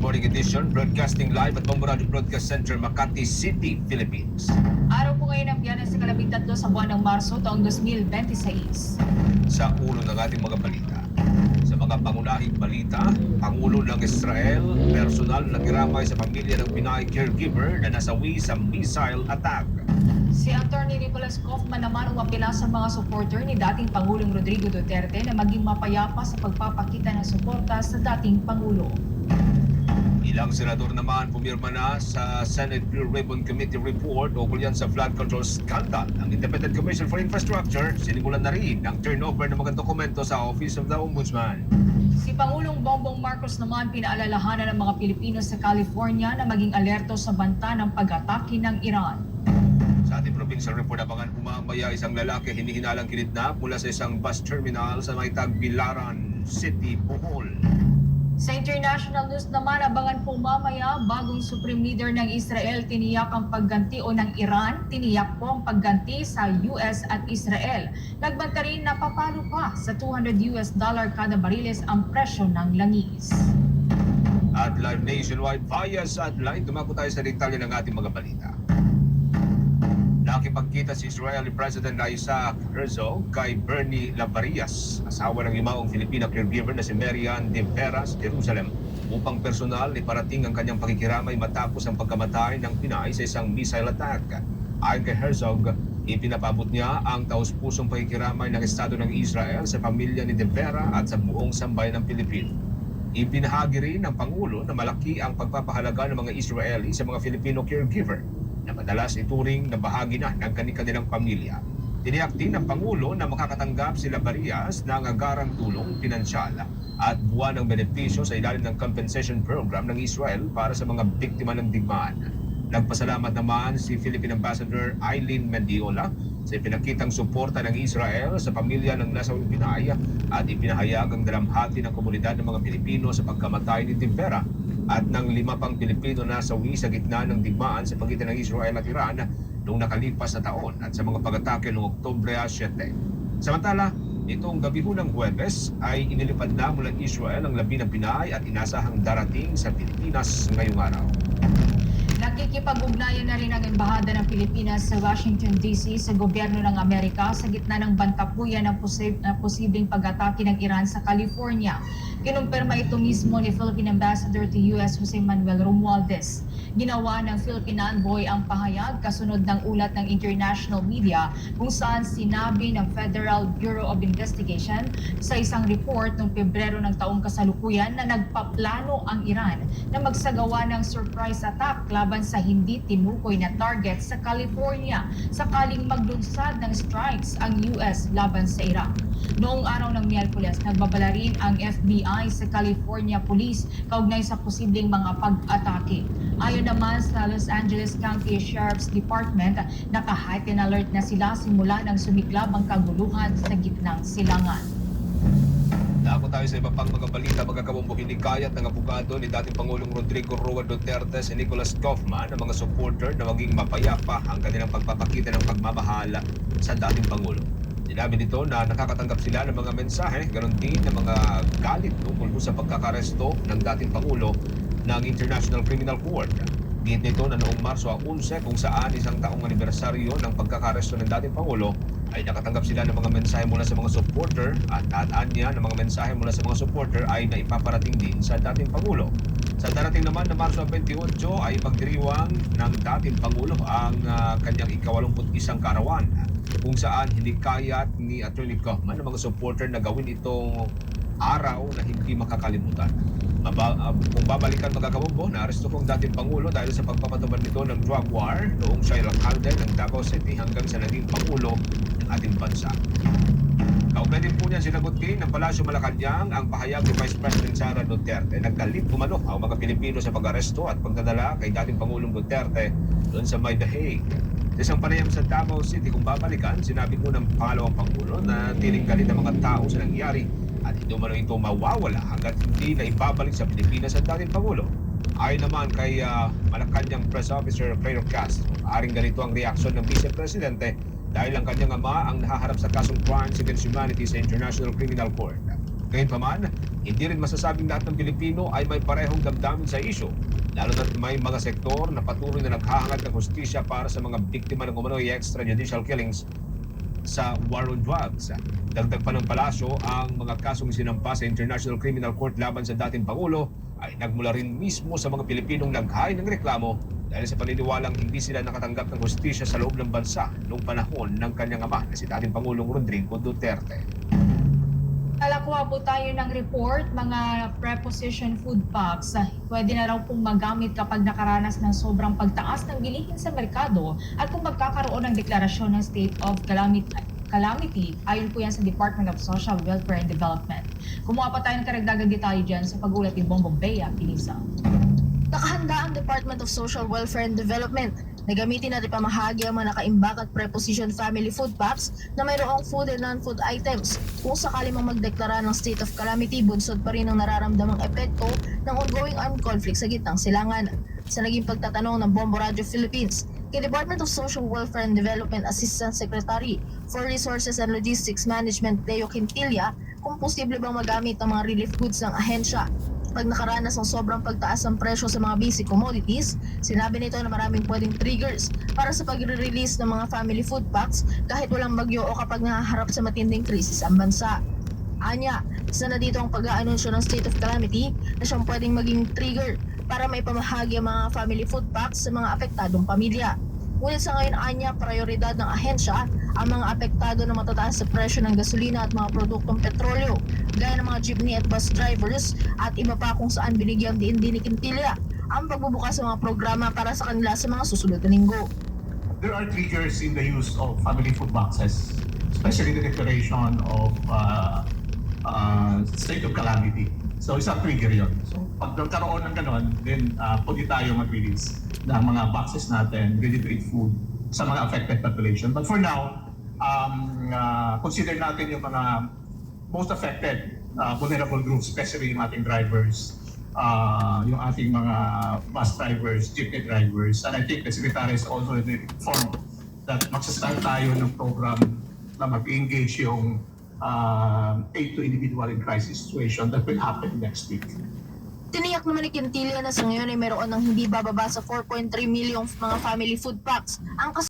Morning Edition, broadcasting live at Bamboradio Broadcast Center, Makati City, Philippines. Araw po ngayon ang Biyernes sa ika-13 sa buwan ng Marso taong 2026. Sa ulo ng ating mga balita. Sa mga pangunahing balita, Pangulo ng Israel, personal na kiramay sa pamilya ng Pinay caregiver na nasawi sa missile attack. Si Attorney Nicholas Kaufman naman umapila sa mga supporter ni dating Pangulong Rodrigo Duterte na maging mapayapa sa pagpapakita ng suporta sa dating Pangulo. Ilang senador naman pumirma na sa Senate Blue Ribbon Committee report ukol yan sa flood control scandal. Ang Independent Commission for Infrastructure sinimulan na rin ang turnover ng mga dokumento sa Office of the Ombudsman. Si Pangulong Bongbong Marcos naman pinaalalahanan ng mga Pilipino sa California na maging alerto sa banta ng pag-atake ng Iran. Sa ating provincial report, abangan umamaya isang lalaki hinihinalang kinidnap mula sa isang bus terminal sa may Tagbilaran City, Bohol. Sa international news naman, abangan po mamaya bagong Supreme Leader ng Israel tiniyak ang pagganti o ng Iran, tiniyak po ang pagganti sa US at Israel. Nagbanta rin na papalo pa sa $200 kada bariles ang presyo ng langis. At live nationwide via satellite, dumako tayo sa detalye ng ating mga balita. Nakipagkita si Israeli President Isaac Herzog kay Bernie Lavarias, asawa ng limaong Filipina caregiver na si Marian de Veras, Jerusalem, upang personal iparating ang kanyang pakikiramay matapos ang pagkamatay ng Pinay sa isang missile attack. Ayon kay Herzog, ipinapabot niya ang taus-pusong pakikiramay ng Estado ng Israel sa pamilya ni de Vera at sa buong sambayan ng Pilipino. Ipinahagi rin ng Pangulo na malaki ang pagpapahalaga ng mga Israeli sa mga Filipino caregiver na madalas ituring na bahagi na ng kanilang pamilya. Tiniyak din ng Pangulo na makakatanggap sila Lavarias ng agarang tulong pinansyal at buwan ng benepisyo sa ilalim ng compensation program ng Israel para sa mga biktima ng digmaan. Nagpasalamat naman si Philippine Ambassador Eileen Mendiola sa ipinakitang suporta ng Israel sa pamilya ng nasawing Pinay at ipinahayag ang dalamhati ng komunidad ng mga Pilipino sa pagkamatay ni de Vera at ng 5 pang Pilipino na nasawi sa gitna ng digmaan sa pagitan ng Israel at Iran noong nakalipas na taon at sa mga pag-atake noong Oktubre 7. Samantala, itong gabi ng Huwebes ay inilipad na mula Israel ang labi ng Pinay at inasahang darating sa Pilipinas ngayong araw. Nakikipag-ugnayan na rin ang Embahada ng Pilipinas sa Washington DC sa gobyerno ng Amerika sa gitna ng bantapuyan ng posibleng pag-atake ng Iran sa California. Kinumpirma ito mismo ni Philippine Ambassador to US Jose Manuel Romualdez. Ginawa ng Philippine Envoy ang pahayag kasunod ng ulat ng international media kung saan sinabi ng Federal Bureau of Investigation sa isang report noong Pebrero ng taong kasalukuyan na nagpaplano ang Iran na magsagawa ng surprise attack laban sa hindi tinukoy na target sa California sakaling maglunsad ng strikes ang US laban sa Iraq. Noong araw ng Miyerkules, nagbabala rin ang FBI sa California Police kaugnay sa posibleng mga pag-atake. Ayon naman sa Los Angeles County Sheriff's Department, naka-heightened alert na sila simula nang sumiklab ang kaguluhan sa gitnang silangan. Dako tayo sa iba pang mga balita. Magkakabombo hinikayat ng abogado ni dating Pangulong Rodrigo Roa Duterte si Nicholas Kaufman ng mga supporter na maging mapayapa ang kanilang pagpapakita ng pagmamahal sa dating Pangulo. Sinabi nito na nakakatanggap sila ng mga mensahe, ganoon din ng mga galit tungkol sa pagkakaresto ng dating Pangulo ng International Criminal Court. Git nito na noong Marso 11 kung saan isang taong anibersaryo ng pagkakaresto ng dating Pangulo ay nakatanggap sila ng mga mensahe mula sa mga supporter at tandaan niya ng mga mensahe mula sa mga supporter ay naipaparating din sa dating Pangulo. Sa darating naman na Marso 28 ay pagdiriwang ng dating Pangulo ang kanyang ika-81 kaarawan kung saan hinikayat ni Attorney Kaufman ng mga supporter na gawin itong araw na hindi makakalimutan. Kung babalikan magkakabombo, naaresto ko ang dating Pangulo dahil sa pagpapatupad nito ng drug war noong siya alkalde ng Davao City hanggang sa naging Pangulo ng ating bansa. Kaugnay din po niya sinagot din ng Palasyo Malacanang ang pahayag ni Vice President Sara Duterte. Nagkalit umano ang mga Pilipino sa pag-aresto at pagdadala kay dating Pangulong Duterte doon sa May The Hague. Sa isang panayam sa Davao City, kung babalikan, sinabi po ng pangalawang Pangulo na tiling galit ang mga tao sa nangyari at hindi umano ito mawawala hanggat hindi na ibabalik sa Pilipinas ang dating Pangulo. Ayon naman kay Malacanang Press Officer Fredo Castro, aaring ganito ang reaksyon ng Vice Presidente dahil ang kanyang ama ang nahaharap sa kasong crimes against humanity sa International Criminal Court. Gayunpaman, Hindi rin masasabing lahat ng Pilipino ay may parehong damdamin sa isyu, lalo na't may mga sektor na patuloy na naghahangad ng hustisya para sa mga biktima ng umano'y extrajudicial killings sa war on drugs. Dagdag pa ng palasyo, ang mga kasong sinampa sa International Criminal Court laban sa dating Pangulo ay nagmula rin mismo sa mga Pilipinong naghain ng reklamo dahil sa paniniwalang hindi sila nakatanggap ng hustisya sa loob ng bansa noong panahon ng kanyang ama na si dating Pangulong Rodrigo Duterte. Nalakuha po tayo ng report, mga preposition food packs. Pwede na raw pong magamit kapag nakaranas ng sobrang pagtaas ng bilihin sa merkado at kung magkakaroon ng deklarasyon ng state of calamity. Ayon po yan sa Department of Social Welfare and Development. Kumuha pa tayo ng karagdagang detalye dyan sa pagulat ni Bongbong Bea Pinisa. Nakahanda ang Department of Social Welfare and Development na gamitin at ipamahagi ang mga nakaimbak at preposition family food packs na mayroong food and non-food items. Kung sakali mang magdeklara ng state of calamity, bunsod pa rin ang nararamdamang epekto ng ongoing armed conflict sa gitnang silangan. Sa naging pagtatanong ng Bombo Radio Philippines, kay Department of Social Welfare and Development Assistant Secretary for Resources and Logistics Management Leo Quintilla, kung posible bang magamit ang mga relief goods ng ahensya pag nakaranas ng sobrang pagtaas ng presyo sa mga basic commodities. Sinabi nito na maraming pwedeng triggers para sa pagre-release ng mga family food packs kahit walang bagyo o kapag nahaharap sa matinding krisis ang bansa. Anya, isa na dito ang pag-aanunsyo ng state of calamity na siyang pwedeng maging trigger para may pamahagi ang mga family food packs sa mga apektadong pamilya. Ngunit sa ngayon, anya, prioridad ng ahensya ang mga apektado na matataas sa presyo ng gasolina at mga produktong petrolyo, gaya ng mga jeepney at bus drivers at iba pa kung saan binigyang diin ni Quintilla ang pagbubukas ng mga programa para sa kanila sa mga susunod na linggo. There are triggers in the use of family food boxes, especially the declaration of state of calamity. So isang trigger yun. So pag nagkaroon ng ganon, then pwede tayo mag-release ng mga boxes natin, ready-to-eat food sa mga affected population. But for now, consider natin yung mga most affected vulnerable groups, especially yung ating drivers, yung ating mga bus drivers, jeepney drivers. And I think the Secretary is also informed that magsastart tayo ng program na mag-engage yung aid to individual in crisis situation that will happen next week. Tiniyak naman ni Quintilla na sa ngayon ay mayroon ng hindi bababa sa 4.3 milyong mga family food packs ang